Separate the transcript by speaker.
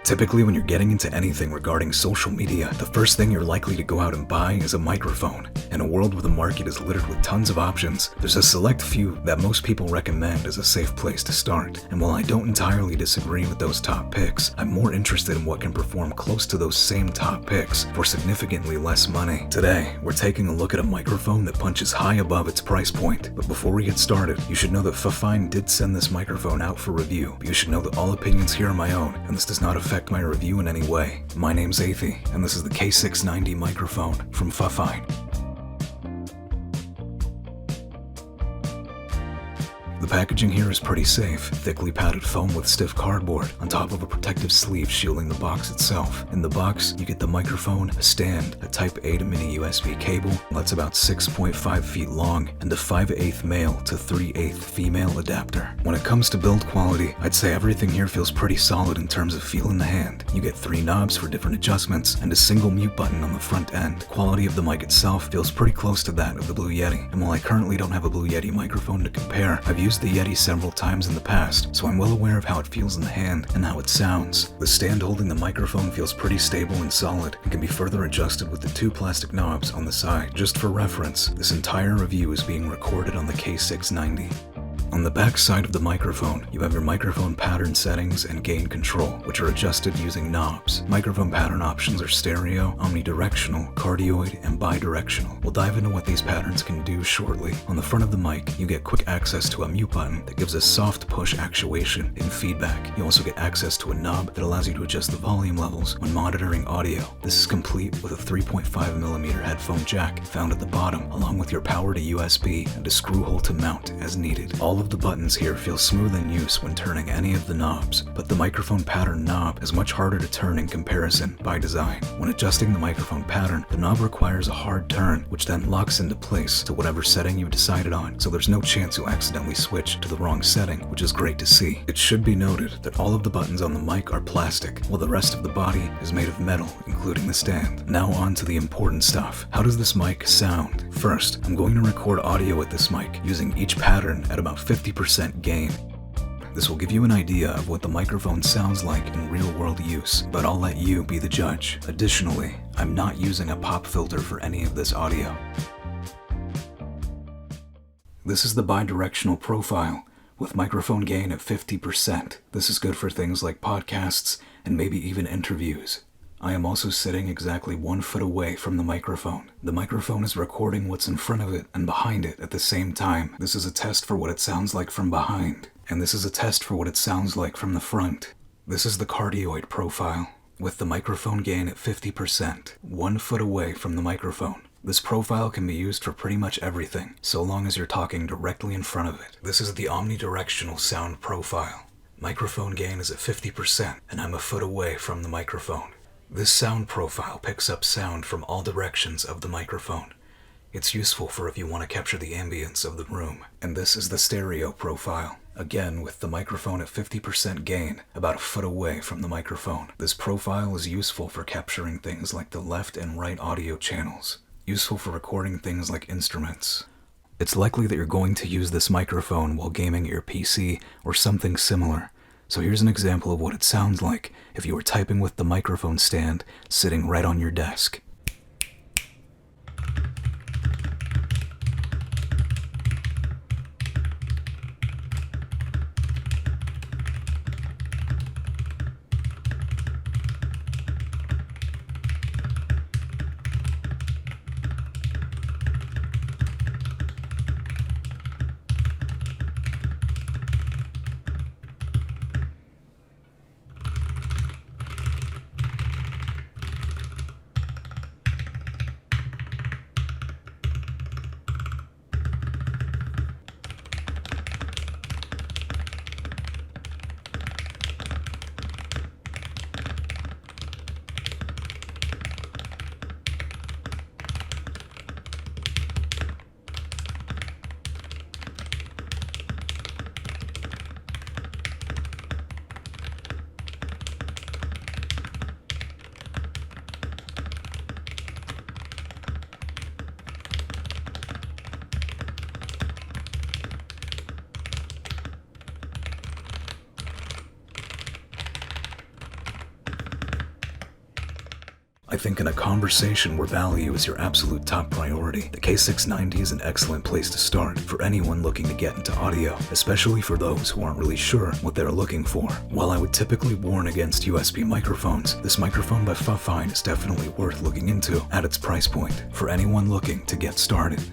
Speaker 1: Typically, when you're getting into anything regarding social media, the first thing you're likely to go out and buy is a microphone. In a world where the market is littered with tons of options, there's a select few that most people recommend as a safe place to start. And while I don't entirely disagree with those top picks, I'm more interested in what can perform close to those same top picks for significantly less money. Today, we're taking a look at a microphone that punches high above its price point. But before we get started, you should know that Fafine did send this microphone out for review. But you should know that all opinions here are my own, and this does not affect my review in any way. My name's Athey, and this is the K690 microphone from Fafine. The packaging here is pretty safe, thickly padded foam with stiff cardboard, on top of a protective sleeve shielding the box itself. In the box, you get the microphone, a stand, a Type A to mini USB cable that's about 6.5 feet long, and a 5/8 male to 3/8 female adapter. When it comes to build quality, I'd say everything here feels pretty solid in terms of feel in the hand. You get 3 knobs for different adjustments, and a single mute button on the front end. Quality of the mic itself feels pretty close to that of the Blue Yeti, and while I currently don't have a Blue Yeti microphone to compare, I've used the Yeti several times in the past, so I'm well aware of how it feels in the hand and how it sounds. The stand holding the microphone feels pretty stable and solid, and can be further adjusted with the 2 plastic knobs on the side. Just for reference, this entire review is being recorded on the K690. On the back side of the microphone, you have your microphone pattern settings and gain control, which are adjusted using knobs. Microphone pattern options are stereo, omnidirectional, cardioid, and bidirectional. We'll dive into what these patterns can do shortly. On the front of the mic, you get quick access to a mute button that gives a soft push actuation and feedback. You also get access to a knob that allows you to adjust the volume levels when monitoring audio. This is complete with a 3.5mm headphone jack found at the bottom, along with your power to USB and a screw hole to mount as needed. All of the buttons here feel smooth in use when turning any of the knobs, but the microphone pattern knob is much harder to turn in comparison by design. When adjusting the microphone pattern, the knob requires a hard turn, which then locks into place to whatever setting you've decided on, so there's no chance you'll accidentally switch to the wrong setting, which is great to see. It should be noted that all of the buttons on the mic are plastic, while the rest of the body is made of metal, including the stand. Now on to the important stuff. How does this mic sound? First, I'm going to record audio with this mic, using each pattern at about 50% gain. This will give you an idea of what the microphone sounds like in real-world use, but I'll let you be the judge. Additionally, I'm not using a pop filter for any of this audio. This is the bidirectional profile, with microphone gain at 50%. This is good for things like podcasts and maybe even interviews. I am also sitting exactly 1 foot away from the microphone. The microphone is recording what's in front of it and behind it at the same time. This is a test for what it sounds like from behind, and this is a test for what it sounds like from the front. This is the cardioid profile, with the microphone gain at 50%, 1 foot away from the microphone. This profile can be used for pretty much everything, so long as you're talking directly in front of it. This is the omnidirectional sound profile. Microphone gain is at 50%, and I'm a foot away from the microphone. This sound profile picks up sound from all directions of the microphone. It's useful for if you want to capture the ambience of the room. And this is the stereo profile. Again, with the microphone at 50% gain, about a foot away from the microphone. This profile is useful for capturing things like the left and right audio channels. Useful for recording things like instruments. It's likely that you're going to use this microphone while gaming at your PC or something similar. So here's an example of what it sounds like if you were typing with the microphone stand sitting right on your desk. I think in a conversation where value is your absolute top priority, the K690 is an excellent place to start for anyone looking to get into audio, especially for those who aren't really sure what they're looking for. While I would typically warn against USB microphones, this microphone by Fufine is definitely worth looking into at its price point for anyone looking to get started.